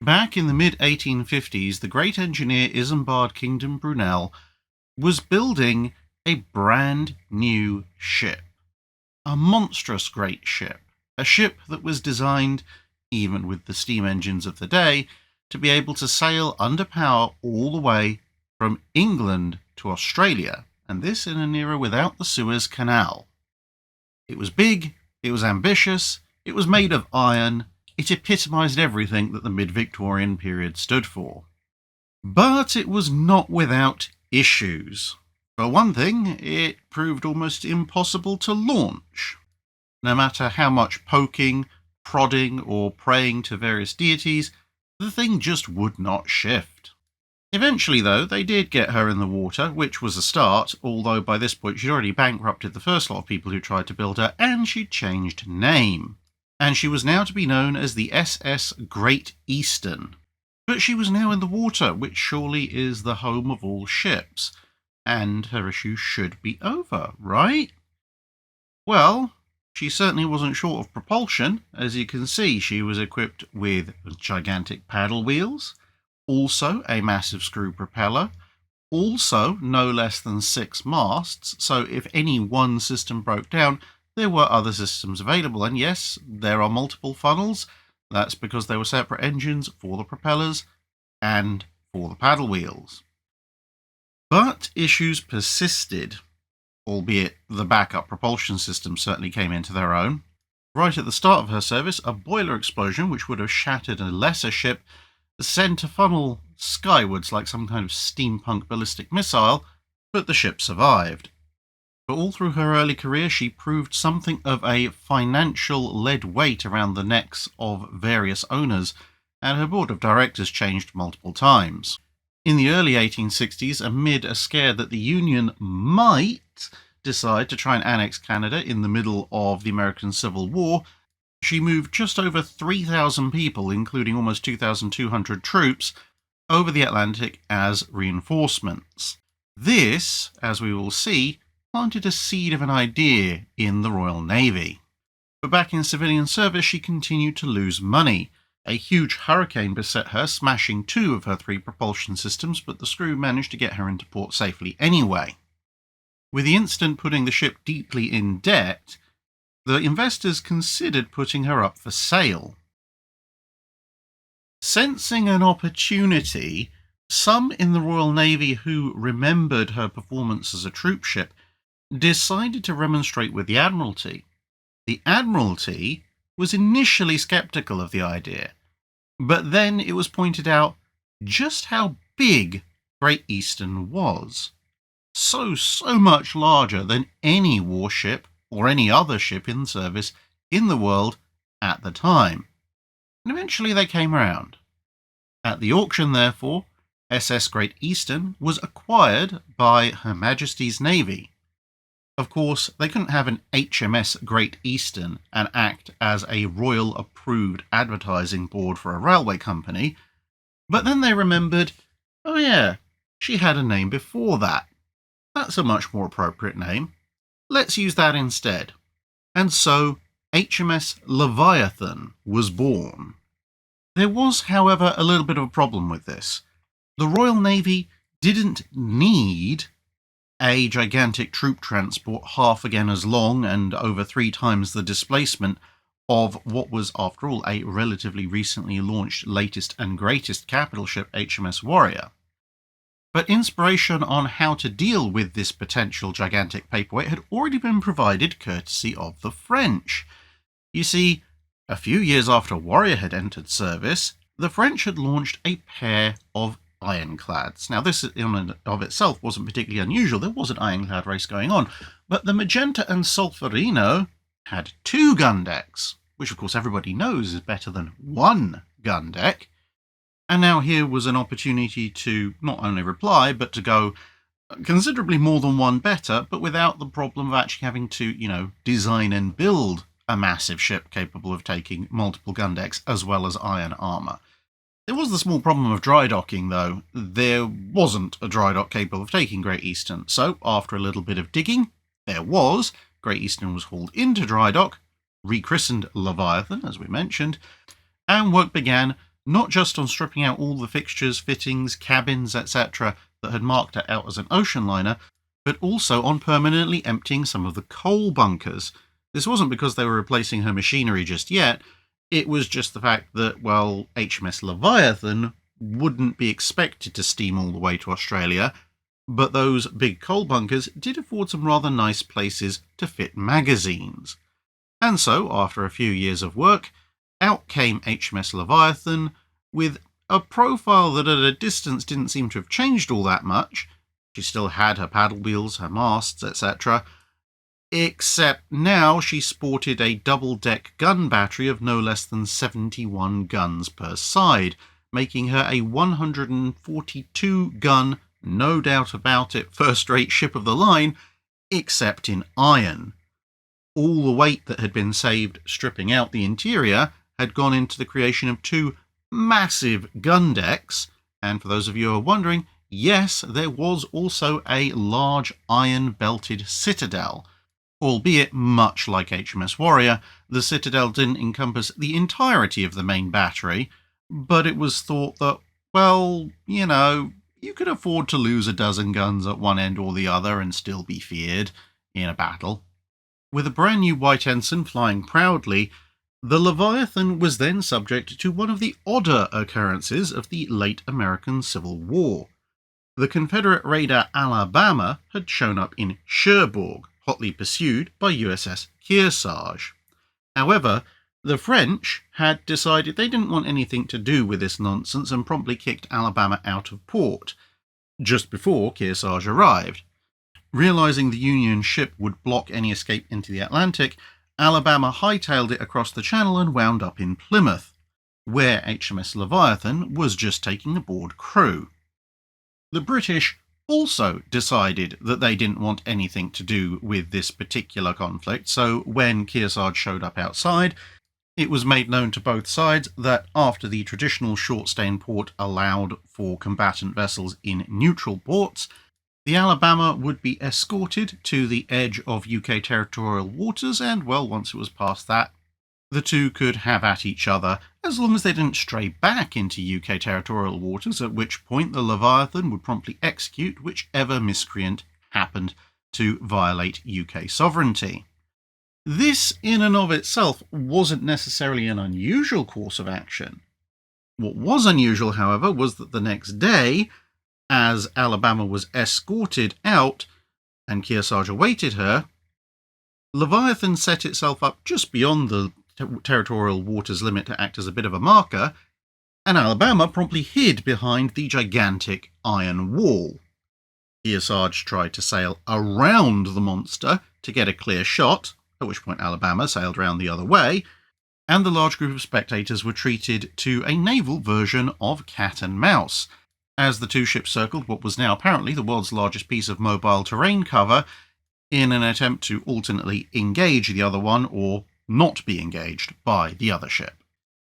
Back in the mid-1850s, the great engineer Isambard Kingdom Brunel was building a brand new ship. A monstrous great ship. A ship that was designed, even with the steam engines of the day, to be able to sail under power all the way from England to Australia, and this in an era without the Suez Canal. It was big, it was ambitious, it was made of iron, it epitomised everything that the mid-Victorian period stood for. But it was not without issues. For one thing, it proved almost impossible to launch. No matter how much poking, prodding, or praying to various deities, the thing just would not shift. Eventually, though, they did get her in the water, which was a start, although by this point she'd already bankrupted the first lot of people who tried to build her, and she'd changed name. And she was now to be known as the SS Great Eastern. But she was now in the water, which surely is the home of all ships, and her issue should be over, right? Well, she certainly wasn't short of propulsion. As you can see, she was equipped with gigantic paddle wheels, also a massive screw propeller, also no less than 6 masts, so if any one system broke down, there were other systems available, and yes, there are multiple funnels. That's because there were separate engines for the propellers and for the paddle wheels. But issues persisted, albeit the backup propulsion system certainly came into their own. Right at the start of her service, a boiler explosion, which would have shattered a lesser ship, sent a funnel skywards like some kind of steampunk ballistic missile, but the ship survived. But all through her early career, she proved something of a financial lead weight around the necks of various owners, and her board of directors changed multiple times. In the early 1860s, amid a scare that the Union might decide to try and annex Canada in the middle of the American Civil War, she moved just over 3,000 people, including almost 2,200 troops, over the Atlantic as reinforcements. This, as we will see, planted a seed of an idea in the Royal Navy. But back in civilian service, she continued to lose money. A huge hurricane beset her, smashing 2 of her 3 propulsion systems, but the screw managed to get her into port safely anyway. With the incident putting the ship deeply in debt, the investors considered putting her up for sale. Sensing an opportunity, some in the Royal Navy who remembered her performance as a troop ship decided to remonstrate with the Admiralty. The Admiralty was initially sceptical of the idea, but then it was pointed out just how big Great Eastern was. So much larger than any warship or any other ship in service in the world at the time. And eventually they came around. At the auction, therefore, SS Great Eastern was acquired by Her Majesty's Navy. Of course, they couldn't have an HMS Great Eastern and act as a royal-approved advertising board for a railway company, but then they remembered, oh yeah, she had a name before that. That's a much more appropriate name. Let's use that instead. And so, HMS Leviathan was born. There was, however, a little bit of a problem with this. The Royal Navy didn't need a gigantic troop transport half again as long and over 3 times the displacement of what was, after all, a relatively recently launched latest and greatest capital ship, HMS Warrior. But inspiration on how to deal with this potential gigantic paperweight had already been provided courtesy of the French. You see, a few years after Warrior had entered service, the French had launched a pair of ironclads. Now, this in and of itself wasn't particularly unusual. There was an ironclad race going on, but the Magenta and Solferino had 2 gun decks, which of course everybody knows is better than 1 gun deck. And now here was an opportunity to not only reply, but to go considerably more than one better, but without the problem of actually having to, design and build a massive ship capable of taking multiple gun decks as well as iron armour. There was the small problem of dry docking, though. There wasn't a dry dock capable of taking Great Eastern, so after a little bit of digging, there was. Great Eastern was hauled into dry dock, rechristened Leviathan, as we mentioned, and work began not just on stripping out all the fixtures, fittings, cabins, etc. that had marked her out as an ocean liner, but also on permanently emptying some of the coal bunkers. This wasn't because they were replacing her machinery just yet, it was just the fact that, well, HMS Leviathan wouldn't be expected to steam all the way to Australia, but those big coal bunkers did afford some rather nice places to fit magazines. And so, after a few years of work, out came HMS Leviathan with a profile that at a distance didn't seem to have changed all that much. She still had her paddle wheels, her masts, etc. Except now she sported a double-deck gun battery of no less than 71 guns per side, making her a 142-gun, no doubt about it, first-rate ship of the line, except in iron. All the weight that had been saved stripping out the interior had gone into the creation of two massive gun decks, and for those of you who are wondering, yes, there was also a large iron-belted citadel. Albeit much like HMS Warrior, the Citadel didn't encompass the entirety of the main battery, but it was thought that, well, you could afford to lose a dozen guns at one end or the other and still be feared in a battle. With a brand new White Ensign flying proudly, the Leviathan was then subject to one of the odder occurrences of the late American Civil War. The Confederate raider Alabama had shown up in Cherbourg, hotly pursued by USS Kearsarge. However, the French had decided they didn't want anything to do with this nonsense and promptly kicked Alabama out of port, just before Kearsarge arrived. Realizing the Union ship would block any escape into the Atlantic, Alabama hightailed it across the channel and wound up in Plymouth, where HMS Leviathan was just taking aboard crew. The British also decided that they didn't want anything to do with this particular conflict, so when Kearsarge showed up outside, it was made known to both sides that after the traditional short stay in port allowed for combatant vessels in neutral ports, the Alabama would be escorted to the edge of UK territorial waters, and, well, once it was past that, the two could have at each other, as long as they didn't stray back into UK territorial waters, at which point the Leviathan would promptly execute whichever miscreant happened to violate UK sovereignty. This, in and of itself, wasn't necessarily an unusual course of action. What was unusual, however, was that the next day, as Alabama was escorted out and Kearsarge awaited her, Leviathan set itself up just beyond the territorial waters limit to act as a bit of a marker, and Alabama promptly hid behind the gigantic iron wall. Kearsarge tried to sail around the monster to get a clear shot, at which point Alabama sailed round the other way, and the large group of spectators were treated to a naval version of cat and mouse, as the two ships circled what was now apparently the world's largest piece of mobile terrain cover in an attempt to alternately engage the other one or not be engaged by the other ship.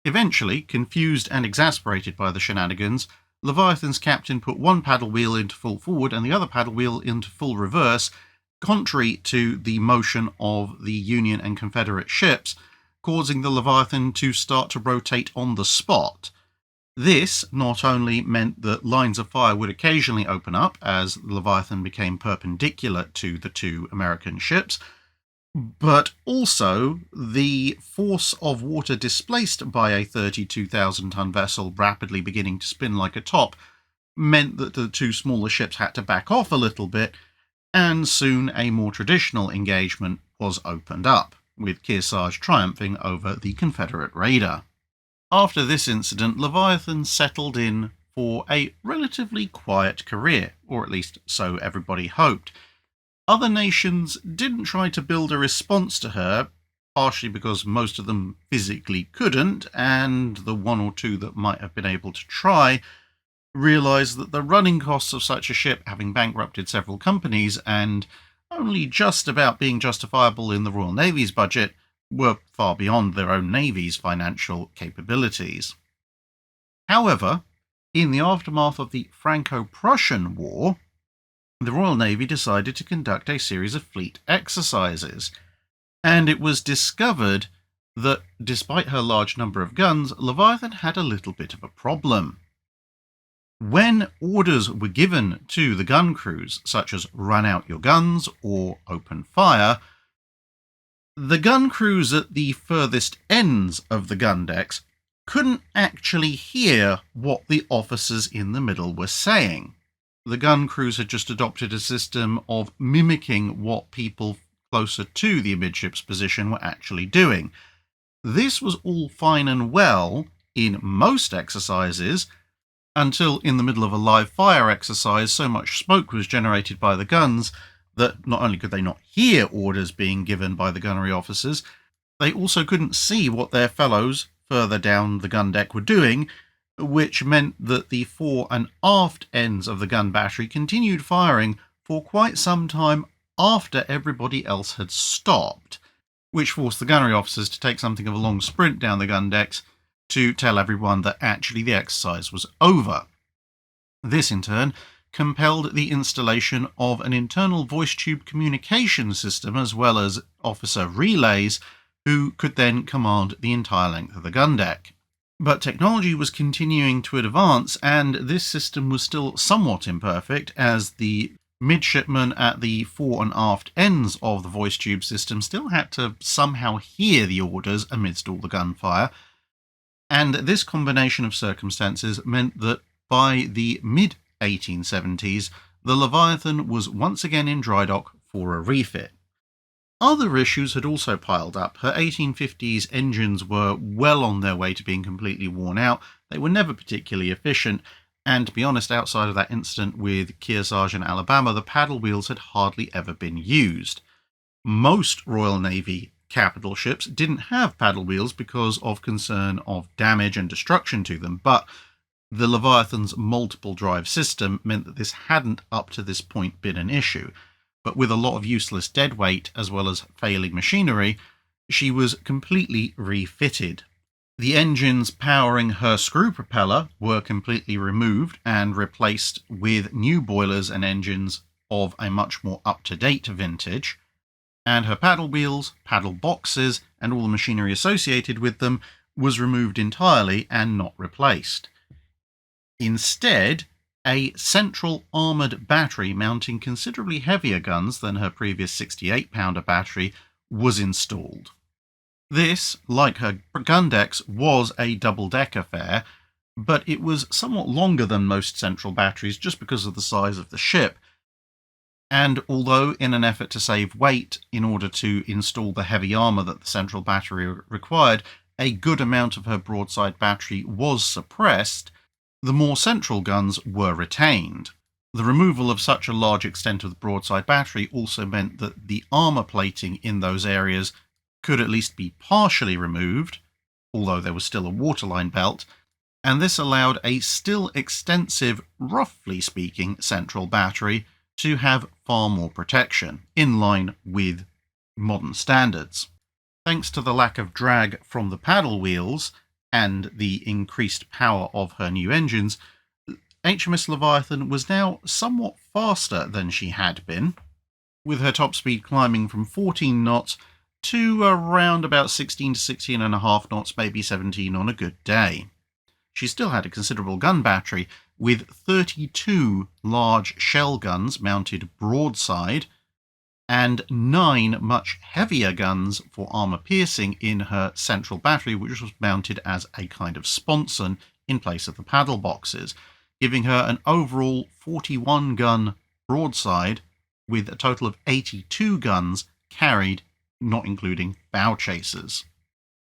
Eventually, confused and exasperated by the shenanigans, Leviathan's captain put one paddle wheel into full forward and the other paddle wheel into full reverse, contrary to the motion of the Union and Confederate ships, causing the Leviathan to start to rotate on the spot. This not only meant that lines of fire would occasionally open up as the Leviathan became perpendicular to the two American ships, but also the force of water displaced by a 32,000-ton vessel rapidly beginning to spin like a top meant that the two smaller ships had to back off a little bit, and soon a more traditional engagement was opened up, with Kearsarge triumphing over the Confederate raider. After this incident, Leviathan settled in for a relatively quiet career, or at least so everybody hoped. Other nations didn't try to build a response to her, partially because most of them physically couldn't, and the one or two that might have been able to try realised that the running costs of such a ship, having bankrupted several companies and only just about being justifiable in the Royal Navy's budget, were far beyond their own navy's financial capabilities. However, in the aftermath of the Franco-Prussian War, the Royal Navy decided to conduct a series of fleet exercises, and it was discovered that despite her large number of guns, Leviathan had a little bit of a problem. When orders were given to the gun crews, such as run out your guns or open fire, the gun crews at the furthest ends of the gun decks couldn't actually hear what the officers in the middle were saying. The gun crews had just adopted a system of mimicking what people closer to the amidships position were actually doing. This was all fine and well in most exercises, until in the middle of a live fire exercise, so much smoke was generated by the guns that not only could they not hear orders being given by the gunnery officers, they also couldn't see what their fellows further down the gun deck were doing, which meant that the fore and aft ends of the gun battery continued firing for quite some time after everybody else had stopped, which forced the gunnery officers to take something of a long sprint down the gun decks to tell everyone that actually the exercise was over. This, in turn, compelled the installation of an internal voice tube communication system as well as officer relays who could then command the entire length of the gun deck. But technology was continuing to advance, and this system was still somewhat imperfect, as the midshipmen at the fore and aft ends of the voice tube system still had to somehow hear the orders amidst all the gunfire. And this combination of circumstances meant that by the mid-1870s, the Leviathan was once again in dry dock for a refit. Other issues had also piled up. Her 1850s engines were well on their way to being completely worn out. They were never particularly efficient, and to be honest, outside of that incident with Kearsarge and Alabama, the paddle wheels had hardly ever been used. Most Royal Navy capital ships didn't have paddle wheels because of concern of damage and destruction to them, but the Leviathan's multiple drive system meant that this hadn't up to this point been an issue. But with a lot of useless dead weight as well as failing machinery, she was completely refitted. The engines powering her screw propeller were completely removed and replaced with new boilers and engines of a much more up-to-date vintage, and her paddle wheels, paddle boxes, and all the machinery associated with them was removed entirely and not replaced. Instead, a central armoured battery mounting considerably heavier guns than her previous 68-pounder battery was installed. This, like her gun decks, was a double-deck affair, but it was somewhat longer than most central batteries just because of the size of the ship. And although in an effort to save weight in order to install the heavy armour that the central battery required, a good amount of her broadside battery was suppressed, the more central guns were retained. The removal of such a large extent of the broadside battery also meant that the armour plating in those areas could at least be partially removed, although there was still a waterline belt, and this allowed a still extensive, roughly speaking, central battery to have far more protection, in line with modern standards. Thanks to the lack of drag from the paddle wheels and the increased power of her new engines, HMS Leviathan was now somewhat faster than she had been, with her top speed climbing from 14 knots to around about 16 to 16.5 knots, maybe 17 on a good day. She still had a considerable gun battery, with 32 large shell guns mounted broadside and 9 much heavier guns for armour piercing in her central battery, which was mounted as a kind of sponson in place of the paddle boxes, giving her an overall 41 gun broadside with a total of 82 guns carried, not including bow chasers.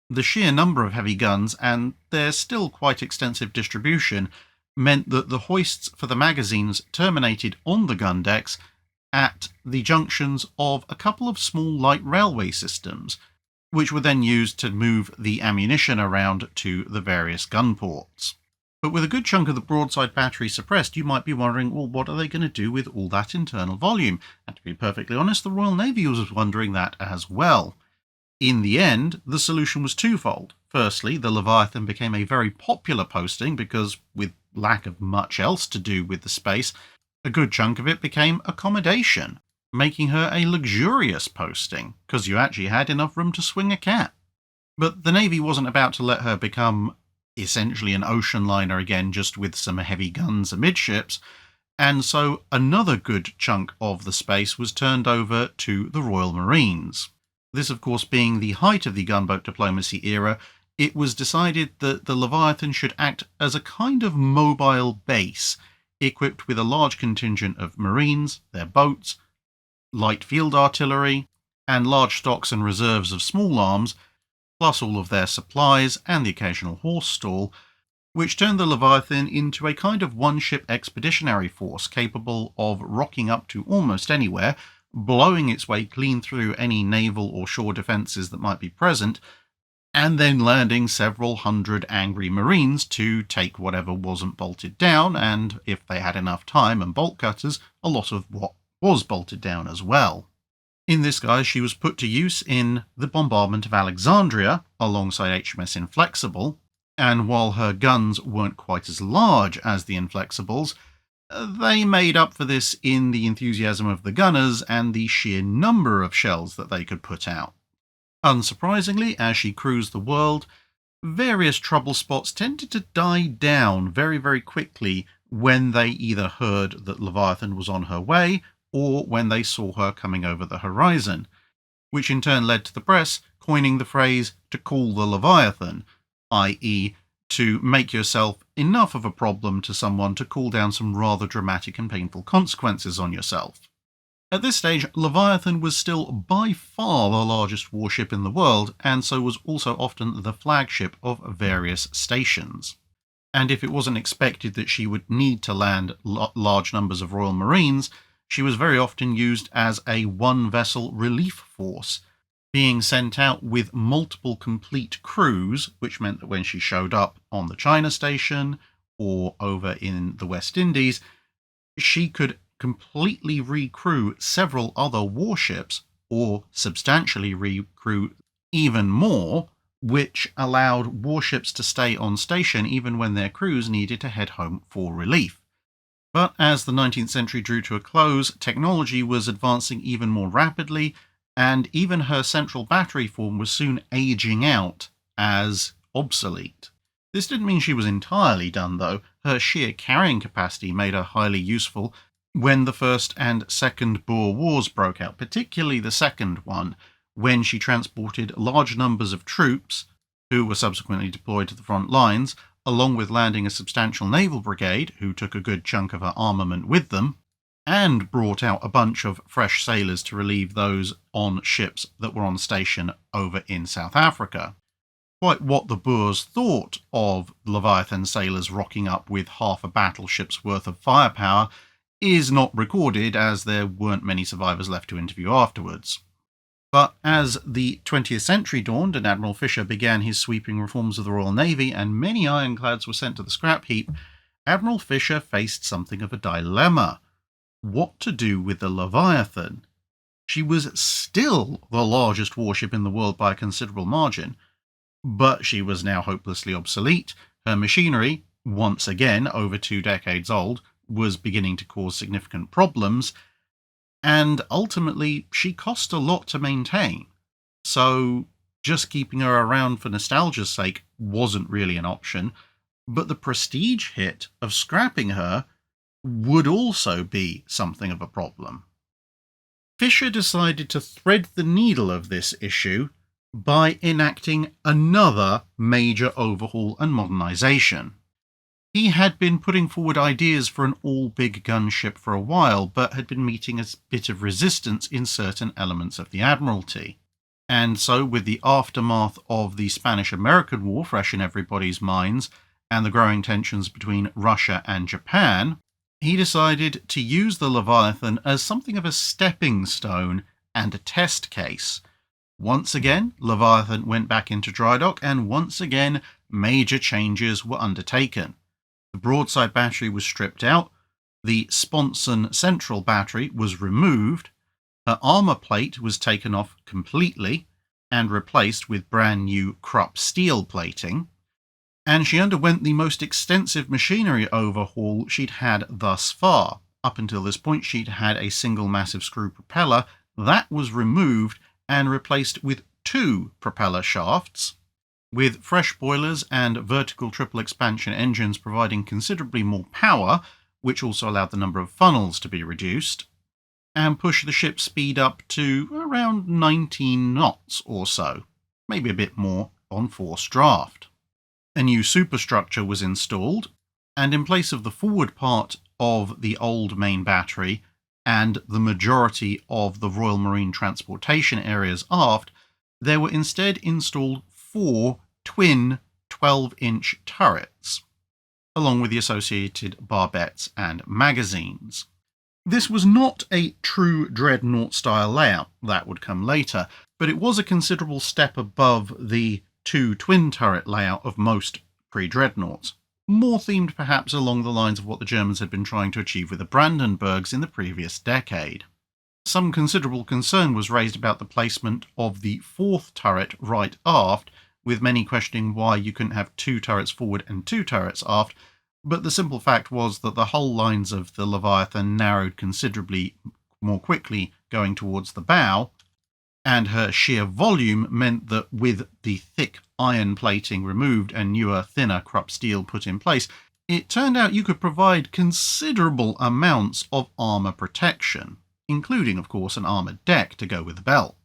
The sheer number of heavy guns and their still quite extensive distribution meant that the hoists for the magazines terminated on the gun decks at the junctions of a couple of small light railway systems, which were then used to move the ammunition around to the various gun ports. But with a good chunk of the broadside battery suppressed, you might be wondering, well, what are they going to do with all that internal volume? And to be perfectly honest, the Royal Navy was wondering that as well. In the end, the solution was twofold. Firstly, the Leviathan became a very popular posting because, with lack of much else to do with the space, a good chunk of it became accommodation, making her a luxurious posting, because you actually had enough room to swing a cat. But the Navy wasn't about to let her become essentially an ocean liner again, just with some heavy guns amidships, and so another good chunk of the space was turned over to the Royal Marines. This, of course, being the height of the gunboat diplomacy era, it was decided that the Leviathan should act as a kind of mobile base, equipped with a large contingent of Marines, their boats, light field artillery, and large stocks and reserves of small arms, plus all of their supplies and the occasional horse stall, which turned the Leviathan into a kind of one-ship expeditionary force capable of rocking up to almost anywhere, blowing its way clean through any naval or shore defences that might be present, and then landing several hundred angry Marines to take whatever wasn't bolted down, and if they had enough time and bolt cutters, a lot of what was bolted down as well. In this guise, she was put to use in the bombardment of Alexandria alongside HMS Inflexible, and while her guns weren't quite as large as the Inflexibles, they made up for this in the enthusiasm of the gunners and the sheer number of shells that they could put out. Unsurprisingly, as she cruised the world, various trouble spots tended to die down very, very quickly when they either heard that Leviathan was on her way or when they saw her coming over the horizon, which in turn led to the press coining the phrase to call the Leviathan, i.e. to make yourself enough of a problem to someone to call down some rather dramatic and painful consequences on yourself. At this stage, Leviathan was still by far the largest warship in the world, and so was also often the flagship of various stations. And if it wasn't expected that she would need to land large numbers of Royal Marines, she was very often used as a one-vessel relief force, being sent out with multiple complete crews, which meant that when she showed up on the China station or over in the West Indies, she could completely recrew several other warships or substantially recrew even more, which allowed warships to stay on station even when their crews needed to head home for relief. But as the 19th century drew to a close, technology was advancing even more rapidly, and even her central battery form was soon aging out as obsolete. This didn't mean she was entirely done, though. Her sheer carrying capacity made her highly useful when the First and Second Boer Wars broke out, particularly the second one, when she transported large numbers of troops, who were subsequently deployed to the front lines, along with landing a substantial naval brigade, who took a good chunk of her armament with them, and brought out a bunch of fresh sailors to relieve those on ships that were on station over in South Africa. Quite what the Boers thought of Leviathan sailors rocking up with half a battleship's worth of firepower is not recorded, as there weren't many survivors left to interview afterwards. But as the 20th century dawned and Admiral Fisher began his sweeping reforms of the Royal Navy and many ironclads were sent to the scrap heap, Admiral Fisher faced something of a dilemma. What to do with the Leviathan? She was still the largest warship in the world by a considerable margin, but she was now hopelessly obsolete. Her machinery, once again over 2 decades old, was beginning to cause significant problems, and ultimately she cost a lot to maintain. So just keeping her around for nostalgia's sake wasn't really an option, but the prestige hit of scrapping her would also be something of a problem. Fisher decided to thread the needle of this issue by enacting another major overhaul and modernisation. He had been putting forward ideas for an all-big gunship for a while, but had been meeting a bit of resistance in certain elements of the Admiralty. And so, with the aftermath of the Spanish-American War fresh in everybody's minds, and the growing tensions between Russia and Japan, he decided to use the Leviathan as something of a stepping stone and a test case. Once again, Leviathan went back into dry dock, and once again, major changes were undertaken. The broadside battery was stripped out, the sponson central battery was removed, her armour plate was taken off completely and replaced with brand new Krupp steel plating, and she underwent the most extensive machinery overhaul she'd had thus far. Up until this point, she'd had a single massive screw propeller. That was removed and replaced with 2 propeller shafts, with fresh boilers and vertical triple expansion engines providing considerably more power, which also allowed the number of funnels to be reduced, and push the ship's speed up to around 19 knots or so, maybe a bit more on forced draft. A new superstructure was installed, and in place of the forward part of the old main battery and the majority of the Royal Marine transportation areas aft, there were instead installed 4 twin 12-inch turrets, along with the associated barbettes and magazines. This was not a true dreadnought-style layout, that would come later, but it was a considerable step above the 2 twin-turret layout of most pre-dreadnoughts, more themed perhaps along the lines of what the Germans had been trying to achieve with the Brandenburgs in the previous decade. Some considerable concern was raised about the placement of the 4th turret right aft, with many questioning why you couldn't have 2 turrets forward and 2 turrets aft, but the simple fact was that the hull lines of the Leviathan narrowed considerably more quickly going towards the bow, and her sheer volume meant that with the thick iron plating removed and newer, thinner Krupp steel put in place, it turned out you could provide considerable amounts of armour protection, including, of course, an armoured deck to go with the belt.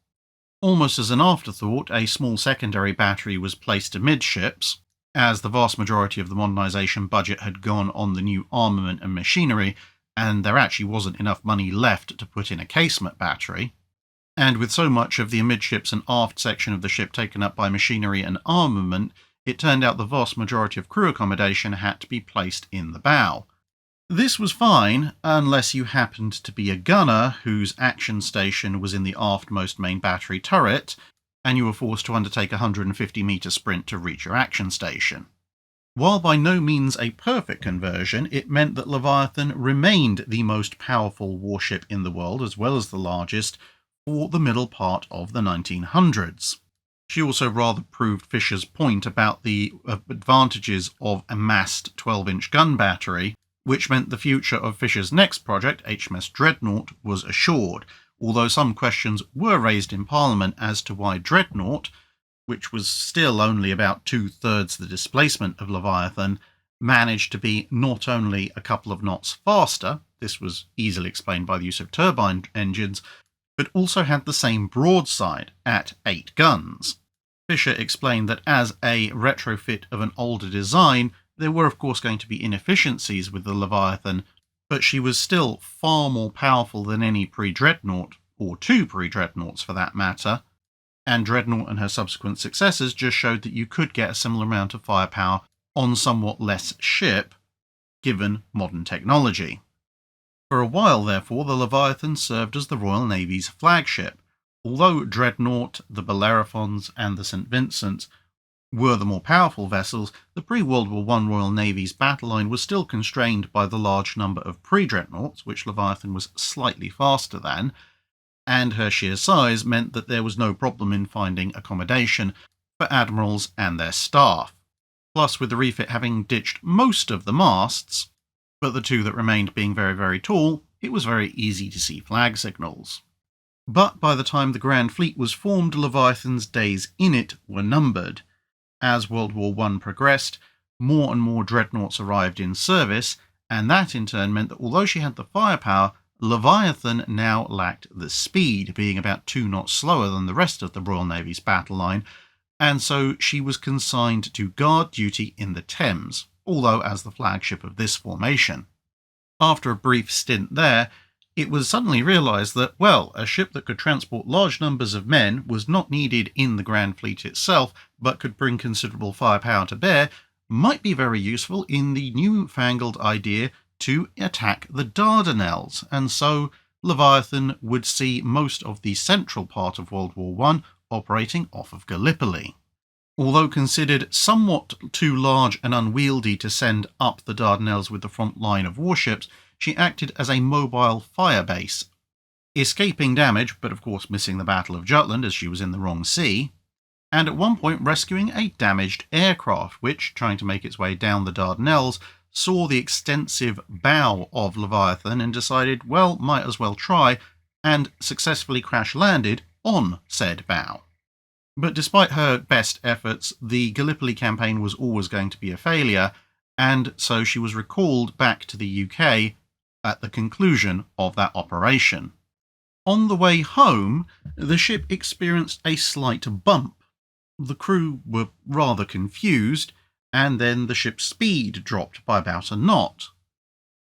Almost as an afterthought, a small secondary battery was placed amidships, as the vast majority of the modernisation budget had gone on the new armament and machinery, and there actually wasn't enough money left to put in a casemate battery. And with so much of the amidships and aft section of the ship taken up by machinery and armament, it turned out the vast majority of crew accommodation had to be placed in the bow. This was fine, unless you happened to be a gunner whose action station was in the aftmost main battery turret, and you were forced to undertake a 150-metre sprint to reach your action station. While by no means a perfect conversion, it meant that Leviathan remained the most powerful warship in the world, as well as the largest, for the middle part of the 1900s. She also rather proved Fisher's point about the advantages of a massed 12-inch gun battery, which meant the future of Fisher's next project, HMS Dreadnought, was assured, although some questions were raised in Parliament as to why Dreadnought, which was still only about 2/3 the displacement of Leviathan, managed to be not only a couple of knots faster, this was easily explained by the use of turbine engines, but also had the same broadside at 8 guns. Fisher explained that as a retrofit of an older design, there were of course going to be inefficiencies with the Leviathan, but she was still far more powerful than any pre-dreadnought, or 2 pre-dreadnoughts for that matter, and Dreadnought and her subsequent successors just showed that you could get a similar amount of firepower on somewhat less ship, given modern technology. For a while, therefore, the Leviathan served as the Royal Navy's flagship. Although Dreadnought, the Bellerophons, and the St. Vincent were the more powerful vessels, the pre-World War I Royal Navy's battle line was still constrained by the large number of pre-dreadnoughts, which Leviathan was slightly faster than, and her sheer size meant that there was no problem in finding accommodation for admirals and their staff. Plus, with the refit having ditched most of the masts, but the 2 that remained being very, very tall, it was very easy to see flag signals. But by the time the Grand Fleet was formed, Leviathan's days in it were numbered. As World War I progressed, more and more dreadnoughts arrived in service, and that in turn meant that although she had the firepower, Leviathan now lacked the speed, being about 2 knots slower than the rest of the Royal Navy's battle line, and so she was consigned to guard duty in the Thames, although as the flagship of this formation. After a brief stint there, it was suddenly realised that, well, a ship that could transport large numbers of men was not needed in the Grand Fleet itself, but could bring considerable firepower to bear, might be very useful in the newfangled idea to attack the Dardanelles, and so Leviathan would see most of the central part of World War I operating off of Gallipoli. Although considered somewhat too large and unwieldy to send up the Dardanelles with the front line of warships, she acted as a mobile fire base, escaping damage, but of course missing the Battle of Jutland as she was in the wrong sea, and at one point rescuing a damaged aircraft which, trying to make its way down the Dardanelles, saw the extensive bow of Leviathan and decided, well, might as well try, and successfully crash-landed on said bow. But despite her best efforts, the Gallipoli campaign was always going to be a failure, and so she was recalled back to the UK at the conclusion of that operation. On the way home, the ship experienced a slight bump. The crew were rather confused, and then the ship's speed dropped by about a knot.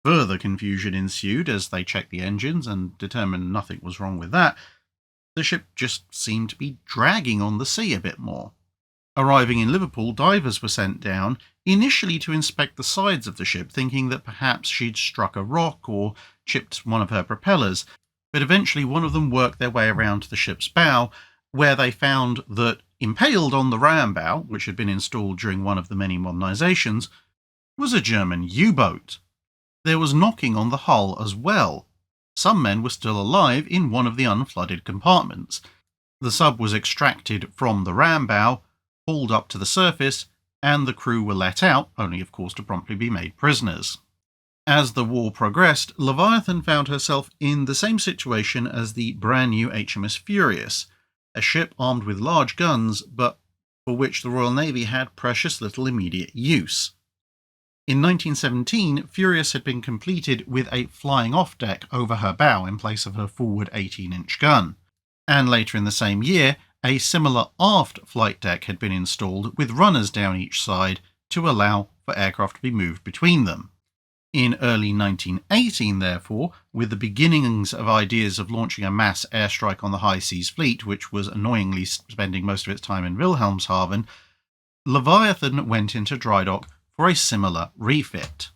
Further confusion ensued as they checked the engines and determined nothing was wrong with that. The ship just seemed to be dragging on the sea a bit more. Arriving in Liverpool, divers were sent down, initially to inspect the sides of the ship, thinking that perhaps she'd struck a rock or chipped one of her propellers, but eventually one of them worked their way around to the ship's bow, where they found that impaled on the ram bow, which had been installed during one of the many modernizations, was a German U-boat. There was knocking on the hull as well. Some men were still alive in one of the unflooded compartments. The sub was extracted from the ram bow, hauled up to the surface, and the crew were let out, only of course to promptly be made prisoners. As the war progressed, Leviathan found herself in the same situation as the brand new HMS Furious, a ship armed with large guns, but for which the Royal Navy had precious little immediate use. In 1917, Furious had been completed with a flying-off deck over her bow in place of her forward 18-inch gun, and later in the same year, a similar aft flight deck had been installed with runners down each side to allow for aircraft to be moved between them. In early 1918, therefore, with the beginnings of ideas of launching a mass airstrike on the High Seas Fleet, which was annoyingly spending most of its time in Wilhelmshaven, Leviathan went into dry dock for a similar refit.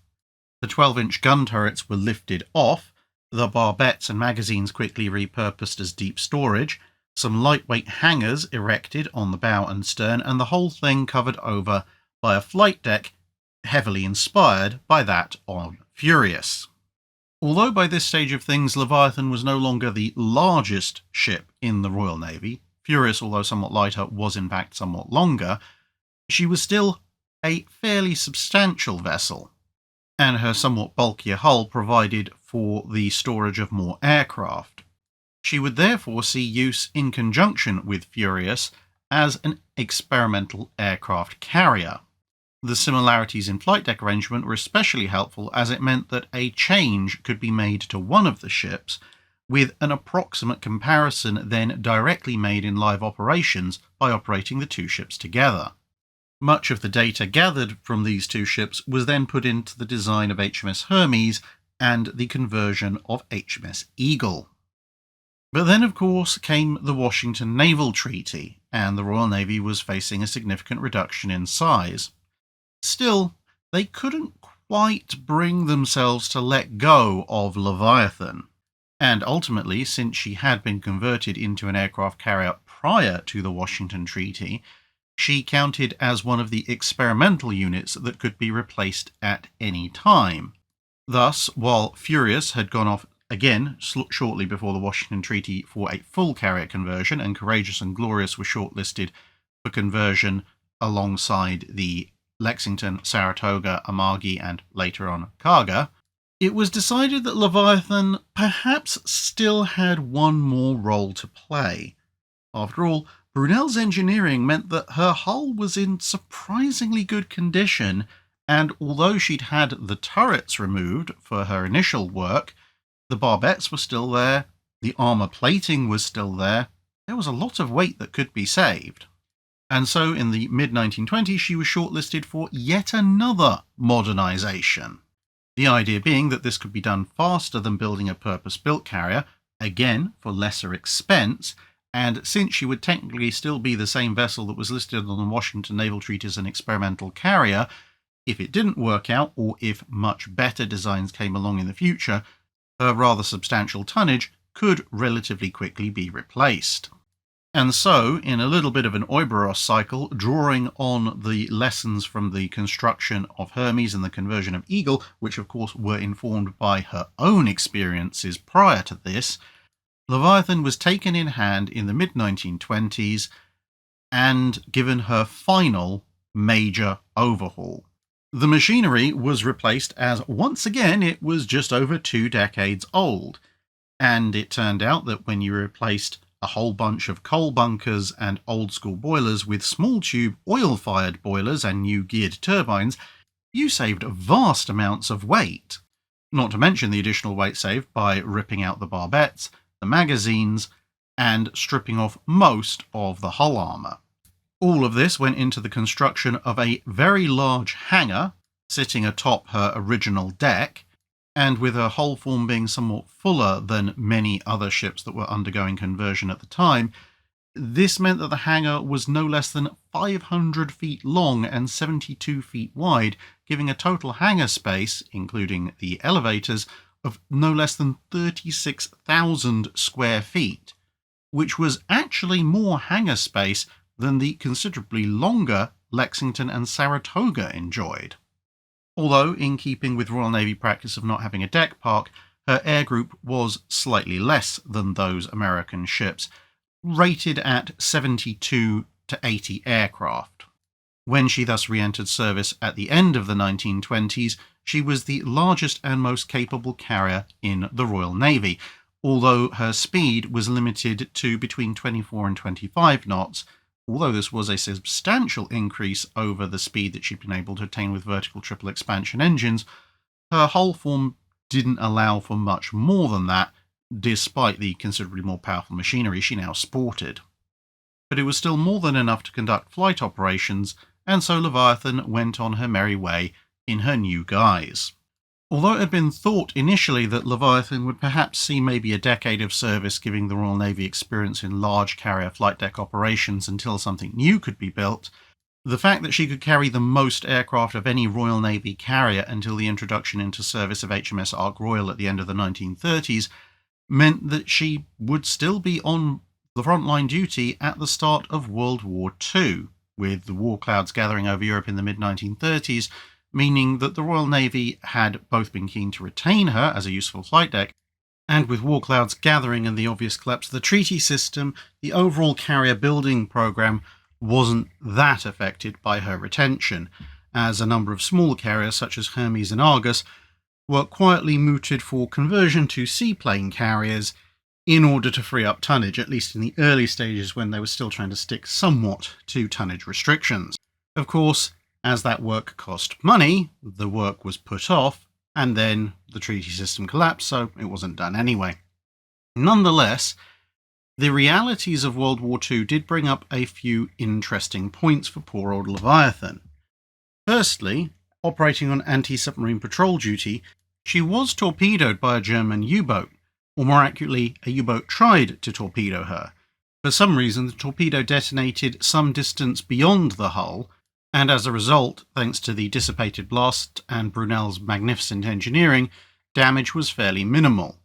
The 12-inch gun turrets were lifted off, the barbettes and magazines quickly repurposed as deep storage, some lightweight hangars erected on the bow and stern, and the whole thing covered over by a flight deck heavily inspired by that on Furious. Although by this stage of things Leviathan was no longer the largest ship in the Royal Navy, Furious, although somewhat lighter, was in fact somewhat longer, she was still a fairly substantial vessel, and her somewhat bulkier hull provided for the storage of more aircraft. She would therefore see use in conjunction with Furious as an experimental aircraft carrier. The similarities in flight deck arrangement were especially helpful as it meant that a change could be made to one of the ships, with an approximate comparison then directly made in live operations by operating the two ships together. Much of the data gathered from these two ships was then put into the design of HMS Hermes and the conversion of HMS Eagle. But then, of course, came the Washington Naval Treaty, and the Royal Navy was facing a significant reduction in size. Still, they couldn't quite bring themselves to let go of Leviathan, and ultimately, since she had been converted into an aircraft carrier prior to the Washington Treaty, she counted as one of the experimental units that could be replaced at any time. Thus, while Furious had gone off again shortly before the Washington Treaty for a full carrier conversion, and Courageous and Glorious were shortlisted for conversion alongside the Lexington, Saratoga, Amagi, and later on Kaga, it was decided that Leviathan perhaps still had one more role to play. After all, Brunel's engineering meant that her hull was in surprisingly good condition, and although she'd had the turrets removed for her initial work, the barbettes were still there, the armour plating was still there was a lot of weight that could be saved. And so in the mid-1920s she was shortlisted for yet another modernisation. The idea being that this could be done faster than building a purpose-built carrier, again for lesser expense, and since she would technically still be the same vessel that was listed on the Washington Naval Treaty as an experimental carrier, if it didn't work out, or if much better designs came along in the future, her rather substantial tonnage could relatively quickly be replaced. And so, in a little bit of an Ouroboros cycle, drawing on the lessons from the construction of Hermes and the conversion of Eagle, which of course were informed by her own experiences prior to this, Leviathan was taken in hand in the mid-1920s and given her final major overhaul. The machinery was replaced as once again it was just over 2 decades old, and it turned out that when you replaced a whole bunch of coal bunkers and old-school boilers with small-tube oil-fired boilers and new geared turbines, you saved vast amounts of weight. Not to mention the additional weight saved by ripping out the barbettes, the magazines, and stripping off most of the hull armour. All of this went into the construction of a very large hangar sitting atop her original deck, and with her hull form being somewhat fuller than many other ships that were undergoing conversion at the time, this meant that the hangar was no less than 500 feet long and 72 feet wide, giving a total hangar space, including the elevators, of no less than 36,000 square feet, which was actually more hangar space than the considerably longer Lexington and Saratoga enjoyed. Although, in keeping with Royal Navy practice of not having a deck park, her air group was slightly less than those American ships, rated at 72 to 80 aircraft. When she thus re-entered service at the end of the 1920s, she was the largest and most capable carrier in the Royal Navy, although her speed was limited to between 24 and 25 knots. Although this was a substantial increase over the speed that she'd been able to attain with vertical triple expansion engines, her hull form didn't allow for much more than that, despite the considerably more powerful machinery she now sported. But it was still more than enough to conduct flight operations, and so Leviathan went on her merry way in her new guise. Although it had been thought initially that Leviathan would perhaps see maybe a decade of service, giving the Royal Navy experience in large carrier flight deck operations until something new could be built, the fact that she could carry the most aircraft of any Royal Navy carrier until the introduction into service of HMS Ark Royal at the end of the 1930s meant that she would still be on the frontline duty at the start of World War II, with the war clouds gathering over Europe in the mid-1930s, meaning that the Royal Navy had both been keen to retain her as a useful flight deck, and with war clouds gathering and the obvious collapse of the treaty system, the overall carrier building programme wasn't that affected by her retention, as a number of small carriers such as Hermes and Argus were quietly mooted for conversion to seaplane carriers in order to free up tonnage, at least in the early stages when they were still trying to stick somewhat to tonnage restrictions. Of course, as that work cost money, the work was put off, and then the treaty system collapsed, so it wasn't done anyway. Nonetheless, the realities of World War II did bring up a few interesting points for poor old Leviathan. Firstly, operating on anti-submarine patrol duty, she was torpedoed by a German U-boat, or more accurately, a U-boat tried to torpedo her. For some reason, the torpedo detonated some distance beyond the hull, and as a result, thanks to the dissipated blast and Brunel's magnificent engineering, damage was fairly minimal.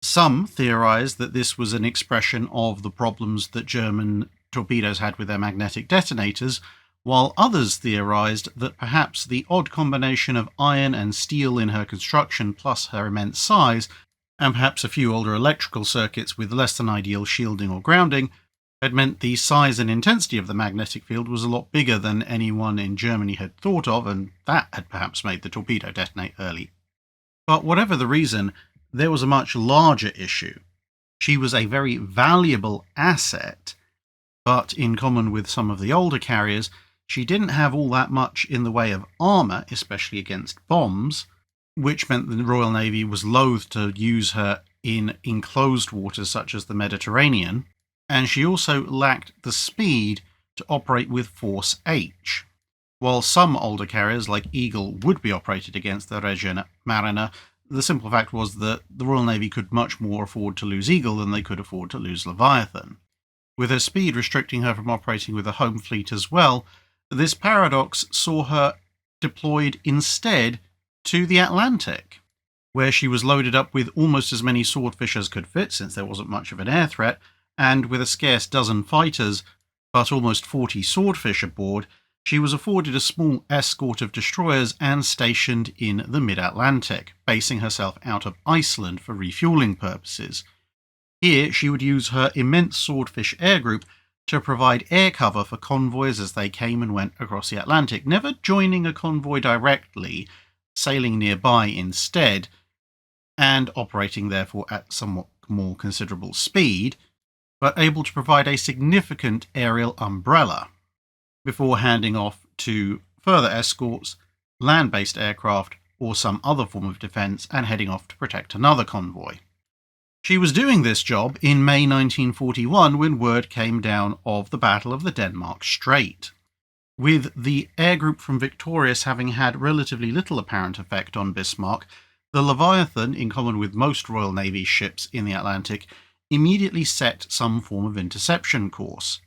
Some theorised that this was an expression of the problems that German torpedoes had with their magnetic detonators, while others theorised that perhaps the odd combination of iron and steel in her construction plus her immense size, and perhaps a few older electrical circuits with less than ideal shielding or grounding, had meant the size and intensity of the magnetic field was a lot bigger than anyone in Germany had thought of, and that had perhaps made the torpedo detonate early. But whatever the reason, there was a much larger issue. She was a very valuable asset, but in common with some of the older carriers, she didn't have all that much in the way of armour, especially against bombs, which meant the Royal Navy was loath to use her in enclosed waters such as the Mediterranean, and she also lacked the speed to operate with Force H. While some older carriers like Eagle would be operated against the Regia Marina, the simple fact was that the Royal Navy could much more afford to lose Eagle than they could afford to lose Leviathan. With her speed restricting her from operating with a home fleet as well, this paradox saw her deployed instead to the Atlantic, where she was loaded up with almost as many swordfish as could fit, since there wasn't much of an air threat, and with a scarce dozen fighters, but almost 40 swordfish aboard, she was afforded a small escort of destroyers and stationed in the mid-Atlantic, basing herself out of Iceland for refueling purposes. Here she would use her immense swordfish air group to provide air cover for convoys as they came and went across the Atlantic, never joining a convoy directly, sailing nearby instead, and operating therefore at somewhat more considerable speed, but able to provide a significant aerial umbrella before handing off to further escorts, land-based aircraft, or some other form of defence, and heading off to protect another convoy. She was doing this job in May 1941 when word came down of the Battle of the Denmark Strait. With the air group from Victorious having had relatively little apparent effect on Bismarck, the Leviathan, in common with most Royal Navy ships in the Atlantic, immediately set some form of interception course.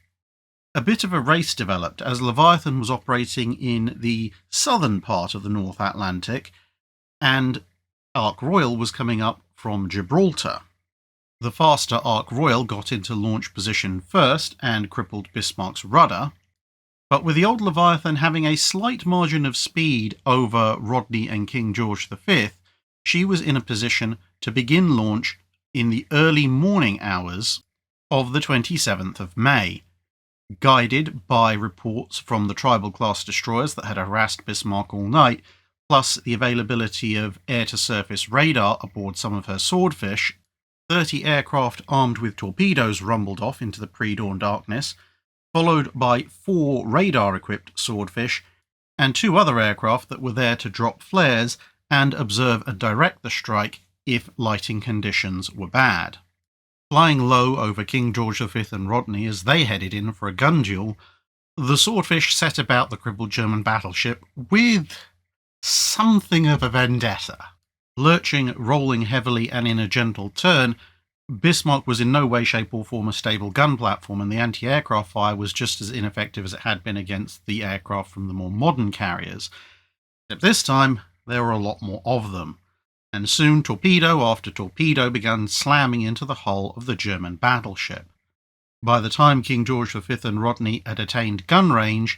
A bit of a race developed as Leviathan was operating in the southern part of the North Atlantic, and Ark Royal was coming up from Gibraltar. The faster Ark Royal got into launch position first and crippled Bismarck's rudder, but with the old Leviathan having a slight margin of speed over Rodney and King George V, she was in a position to begin launch in the early morning hours of the 27th of May, guided by reports from the Tribal-class destroyers that had harassed Bismarck all night, plus the availability of air-to-surface radar aboard some of her Swordfish. 30 aircraft armed with torpedoes rumbled off into the pre-dawn darkness, followed by 4 radar-equipped Swordfish and 2 other aircraft that were there to drop flares and observe and direct the strike if lighting conditions were bad. Flying low over King George V and Rodney as they headed in for a gun duel, the Swordfish set about the crippled German battleship with something of a vendetta. Lurching, rolling heavily, and in a gentle turn, Bismarck was in no way, shape or form a stable gun platform, and the anti-aircraft fire was just as ineffective as it had been against the aircraft from the more modern carriers. Except this time, there were a lot more of them, and soon torpedo after torpedo began slamming into the hull of the German battleship. By the time King George V and Rodney had attained gun range,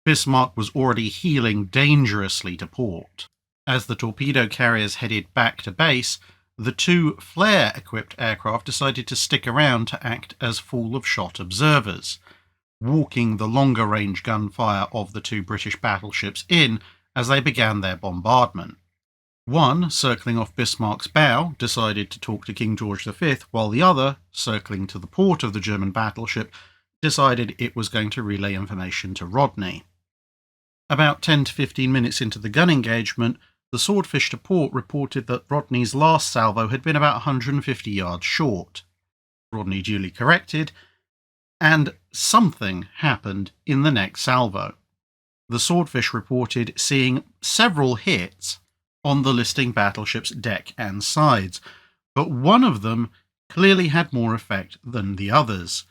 Bismarck was already heeling dangerously to port. As the torpedo carriers headed back to base, the 2 flare-equipped aircraft decided to stick around to act as full-of-shot observers, walking the longer-range gunfire of the 2 British battleships in as they began their bombardment. One, circling off Bismarck's bow, decided to talk to King George V, while the other, circling to the port of the German battleship, decided it was going to relay information to Rodney. About 10 to 15 minutes into the gun engagement, the Swordfish to port reported that Rodney's last salvo had been about 150 yards short. Rodney duly corrected, and something happened in the next salvo. The Swordfish reported seeing several hits on the listing battleship's deck and sides, but one of them clearly had more effect than the others.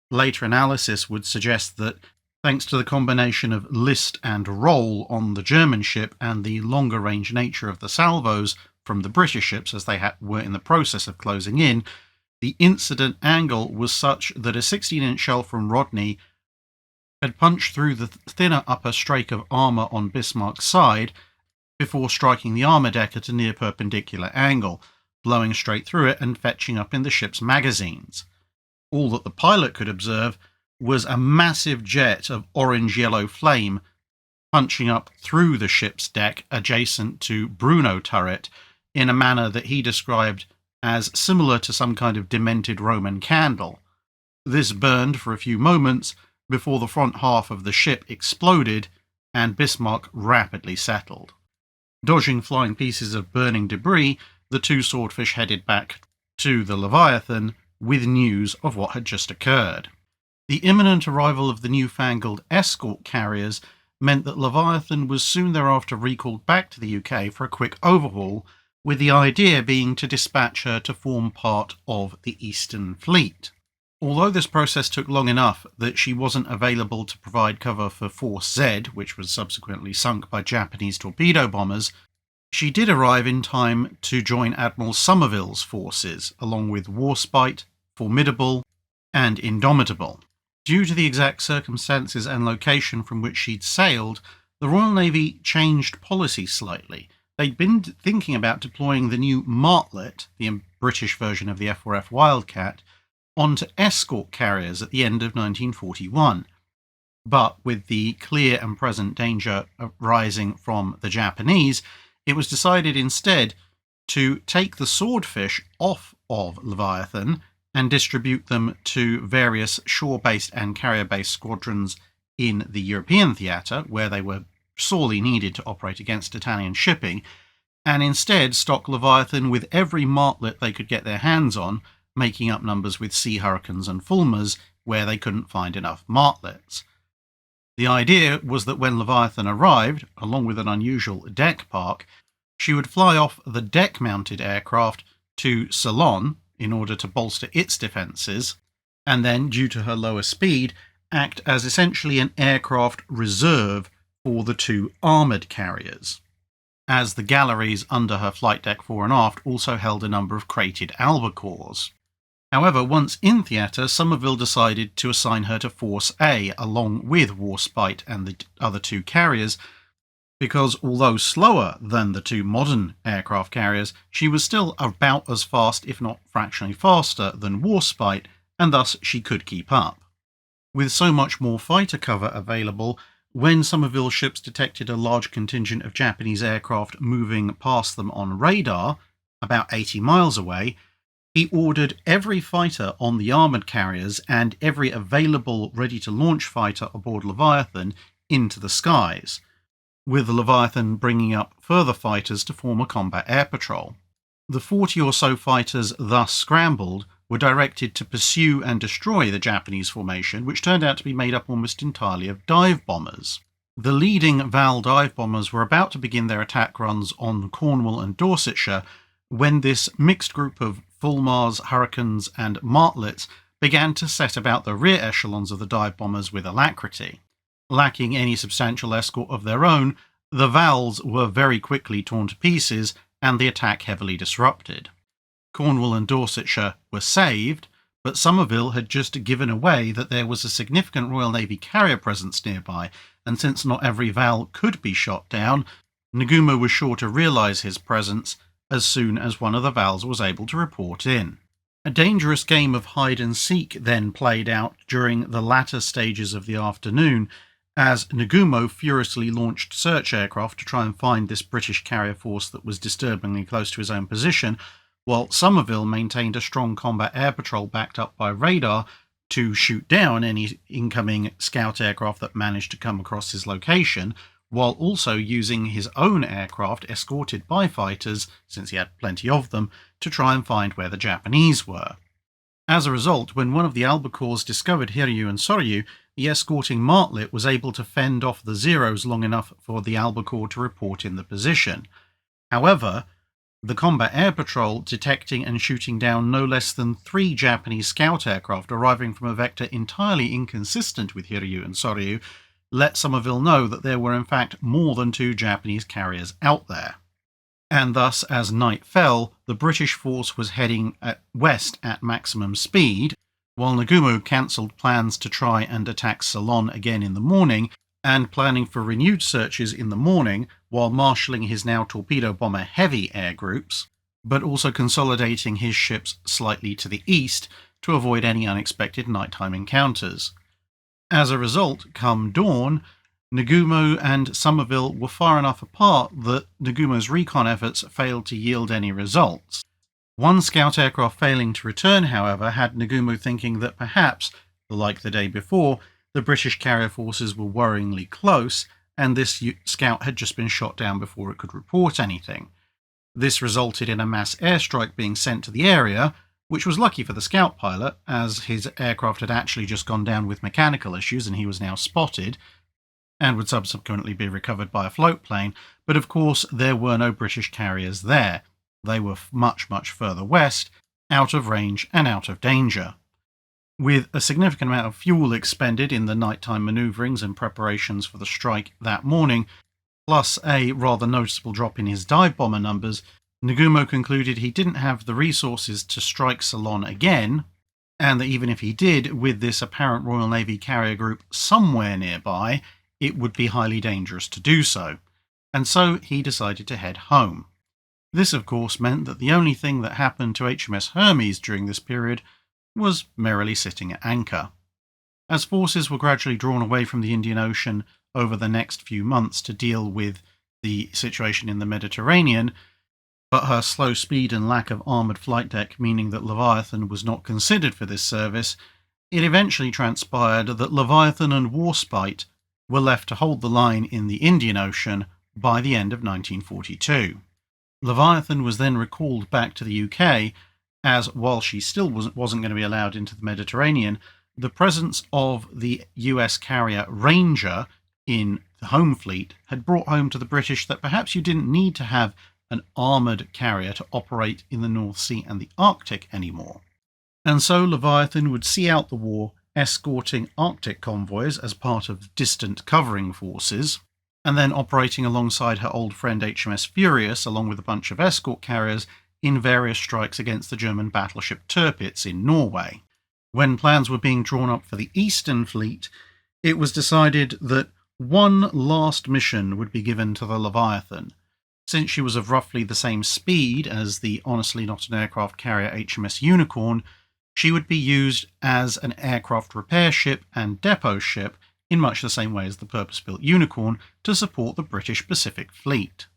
Later analysis would suggest that thanks to the combination of list and roll on the German ship and the longer-range nature of the salvos from the British ships as they were in the process of closing in, the incident angle was such that a 16-inch shell from Rodney had punched through the thinner upper strake of armour on Bismarck's side before striking the armour deck at a near perpendicular angle, blowing straight through it and fetching up in the ship's magazines. All that the pilot could observe was a massive jet of orange-yellow flame punching up through the ship's deck adjacent to Brunel turret in a manner that he described as similar to some kind of demented Roman candle. This burned for a few moments before the front half of the ship exploded and Bismarck rapidly settled. Dodging flying pieces of burning debris, the 2 Swordfish headed back to the Leviathan with news of what had just occurred. The imminent arrival of the newfangled escort carriers meant that Leviathan was soon thereafter recalled back to the UK for a quick overhaul, with the idea being to dispatch her to form part of the Eastern Fleet. Although this process took long enough that she wasn't available to provide cover for Force Z, which was subsequently sunk by Japanese torpedo bombers, she did arrive in time to join Admiral Somerville's forces, along with Warspite, Formidable, and Indomitable. Due to the exact circumstances and location from which she'd sailed, the Royal Navy changed policy slightly. They'd been thinking about deploying the new Martlet, the British version of the F4F Wildcat, onto escort carriers at the end of 1941. But with the clear and present danger arising from the Japanese, it was decided instead to take the Swordfish off of Leviathan and distribute them to various shore-based and carrier-based squadrons in the European theatre, where they were sorely needed to operate against Italian shipping, and instead stock Leviathan with every martlet they could get their hands on, making up numbers with Sea Hurricanes and Fulmars where they couldn't find enough martlets. The idea was that when Leviathan arrived, along with an unusual deck park, she would fly off the deck-mounted aircraft to Ceylon in order to bolster its defences, and then, due to her lower speed, act as essentially an aircraft reserve for the two armoured carriers, as the galleries under her flight deck fore and aft also held a number of crated albacores. However, once in theatre, Somerville decided to assign her to Force A along with Warspite and the other two carriers, because although slower than the two modern aircraft carriers, she was still about as fast, if not fractionally faster, than Warspite, and thus she could keep up. With so much more fighter cover available, when Somerville's ships detected a large contingent of Japanese aircraft moving past them on radar, about 80 miles away, he ordered every fighter on the armoured carriers and every available ready-to-launch fighter aboard Leviathan into the skies, with the Leviathan bringing up further fighters to form a combat air patrol. The 40 or so fighters thus scrambled were directed to pursue and destroy the Japanese formation, which turned out to be made up almost entirely of dive bombers. The leading Val dive bombers were about to begin their attack runs on Cornwall and Dorsetshire when this mixed group of Fulmars, Hurricanes and Martlets began to set about the rear echelons of the dive bombers with alacrity. Lacking any substantial escort of their own, the Vals were very quickly torn to pieces and the attack heavily disrupted. Cornwall and Dorsetshire were saved, but Somerville had just given away that there was a significant Royal Navy carrier presence nearby, and since not every Val could be shot down, Nagumo was sure to realise his presence as soon as one of the Vals was able to report in. A dangerous game of hide-and-seek then played out during the latter stages of the afternoon, as Nagumo furiously launched search aircraft to try and find this British carrier force that was disturbingly close to his own position, while Somerville maintained a strong combat air patrol backed up by radar to shoot down any incoming scout aircraft that managed to come across his location, while also using his own aircraft escorted by fighters, since he had plenty of them, to try and find where the Japanese were. As a result, when one of the albacores discovered Hiryu and Soryu, the escorting martlet was able to fend off the Zeros long enough for the albacore to report in the position. However, the combat air patrol detecting and shooting down no less than 3 Japanese scout aircraft arriving from a vector entirely inconsistent with Hiryu and Soryu let Somerville know that there were in fact more than 2 Japanese carriers out there. And thus, as night fell, the British force was heading west at maximum speed, while Nagumo cancelled plans to try and attack Ceylon again in the morning, and planning for renewed searches in the morning while marshalling his now torpedo bomber heavy air groups, but also consolidating his ships slightly to the east to avoid any unexpected nighttime encounters. As a result, come dawn, Nagumo and Somerville were far enough apart that Nagumo's recon efforts failed to yield any results. One scout aircraft failing to return, however, had Nagumo thinking that perhaps, like the day before, the British carrier forces were worryingly close, and this scout had just been shot down before it could report anything. This resulted in a mass airstrike being sent to the area, which was lucky for the scout pilot, as his aircraft had actually just gone down with mechanical issues and he was now spotted, and would subsequently be recovered by a float plane, but of course there were no British carriers there. They were much, much further west, out of range and out of danger. With a significant amount of fuel expended in the nighttime manoeuvrings and preparations for the strike that morning, plus a rather noticeable drop in his dive bomber numbers, Nagumo concluded he didn't have the resources to strike Ceylon again, and that even if he did, with this apparent Royal Navy carrier group somewhere nearby, it would be highly dangerous to do so, and so he decided to head home. This, of course, meant that the only thing that happened to HMS Hermes during this period was merrily sitting at anchor. As forces were gradually drawn away from the Indian Ocean over the next few months to deal with the situation in the Mediterranean, but her slow speed and lack of armoured flight deck meaning that Leviathan was not considered for this service, it eventually transpired that Leviathan and Warspite were left to hold the line in the Indian Ocean by the end of 1942. Leviathan was then recalled back to the UK, as while she still wasn't going to be allowed into the Mediterranean, the presence of the US carrier Ranger in the home fleet had brought home to the British that perhaps you didn't need to have an armoured carrier to operate in the North Sea and the Arctic anymore. And so Leviathan would see out the war escorting Arctic convoys as part of distant covering forces, and then operating alongside her old friend HMS Furious along with a bunch of escort carriers in various strikes against the German battleship Tirpitz in Norway. When plans were being drawn up for the Eastern Fleet, it was decided that one last mission would be given to the Leviathan. Since she was of roughly the same speed as the honestly not an aircraft carrier HMS Unicorn, she would be used as an aircraft repair ship and depot ship in much the same way as the purpose-built Unicorn to support the British Pacific Fleet.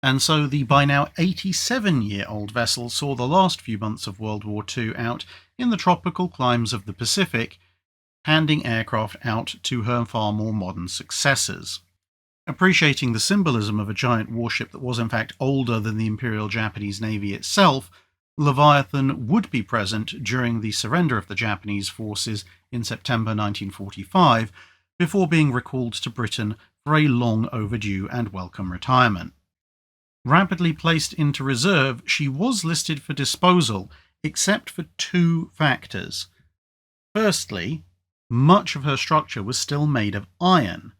And so the by now 87-year-old vessel saw the last few months of World War II out in the tropical climes of the Pacific, handing aircraft out to her far more modern successors. Appreciating the symbolism of a giant warship that was in fact older than the Imperial Japanese Navy itself, Leviathan would be present during the surrender of the Japanese forces in September 1945, before being recalled to Britain for a long overdue and welcome retirement. Rapidly placed into reserve, she was listed for disposal, except for two factors. Firstly, much of her structure was still made of iron,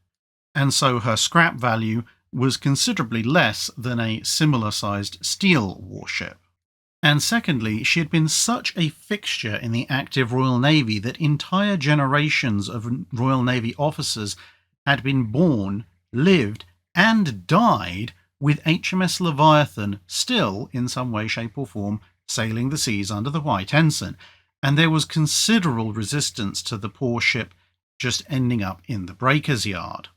and so her scrap value was considerably less than a similar-sized steel warship. And secondly, she had been such a fixture in the active Royal Navy that entire generations of Royal Navy officers had been born, lived, and died with HMS Leviathan still, in some way, shape or form, sailing the seas under the White Ensign, and there was considerable resistance to the poor ship just ending up in the breakers yard.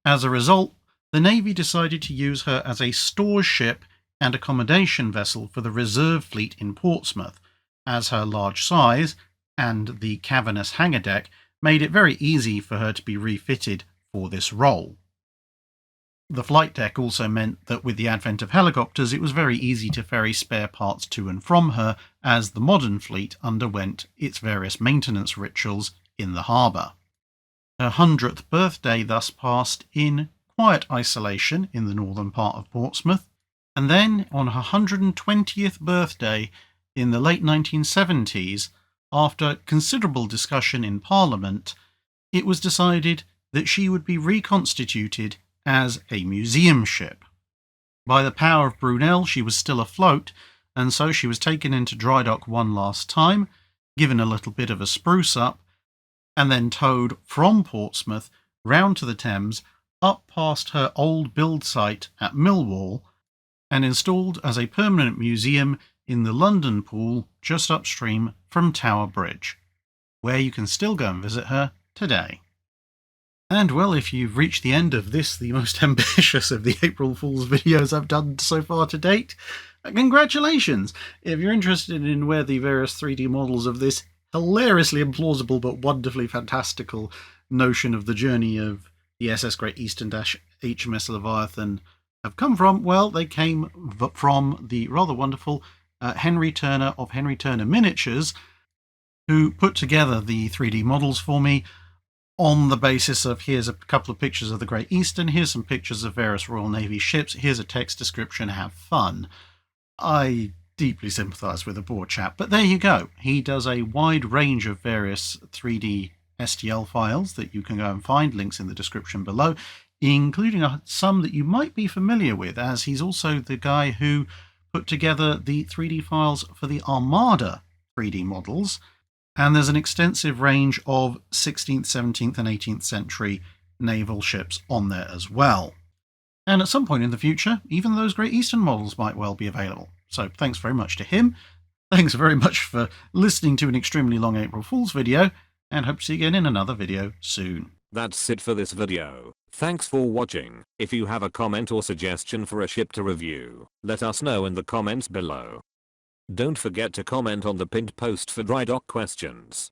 As a result, the Navy decided to use her as a stores ship and accommodation vessel for the reserve fleet in Portsmouth, as her large size and the cavernous hangar deck made it very easy for her to be refitted for this role. The flight deck also meant that with the advent of helicopters, it was very easy to ferry spare parts to and from her as the modern fleet underwent its various maintenance rituals in the harbour. Her 100th birthday thus passed in quiet isolation in the northern part of Portsmouth, and then on her 120th birthday in the late 1970s, after considerable discussion in Parliament, it was decided that she would be reconstituted as a museum ship. By the power of Brunel, she was still afloat, and so she was taken into dry dock one last time, given a little bit of a spruce up, and then towed from Portsmouth round to the Thames, up past her old build site at Millwall, and installed as a permanent museum in the London Pool just upstream from Tower Bridge, where you can still go and visit her today. And well, if you've reached the end of this, the most ambitious of the April Fool's videos I've done so far to date, congratulations! If you're interested in where the various 3D models of this hilariously implausible but wonderfully fantastical notion of the journey of the SS Great Eastern HMS Leviathan have come from, well, they came from the rather wonderful Henry Turner of Henry Turner Minatures, who put together the 3D models for me on the basis of here's a couple of pictures of the Great Eastern, here's some pictures of various Royal Navy ships, here's a text description, have fun. I deeply sympathise with the poor chap, but there you go. He does a wide range of various 3D STL files that you can go and find, links in the description below, including some that you might be familiar with, as he's also the guy who put together the 3D files for the Armada 3D models, and there's an extensive range of 16th, 17th and 18th century naval ships on there as well. And at some point in the future, even those Great Eastern models might well be available. So thanks very much to him. Thanks very much for listening to an extremely long April Fool's video, and hope to see you again in another video soon. That's it for this video. Thanks for watching. If you have a comment or suggestion for a ship to review, let us know in the comments below. Don't forget to comment on the pinned post for dry dock questions.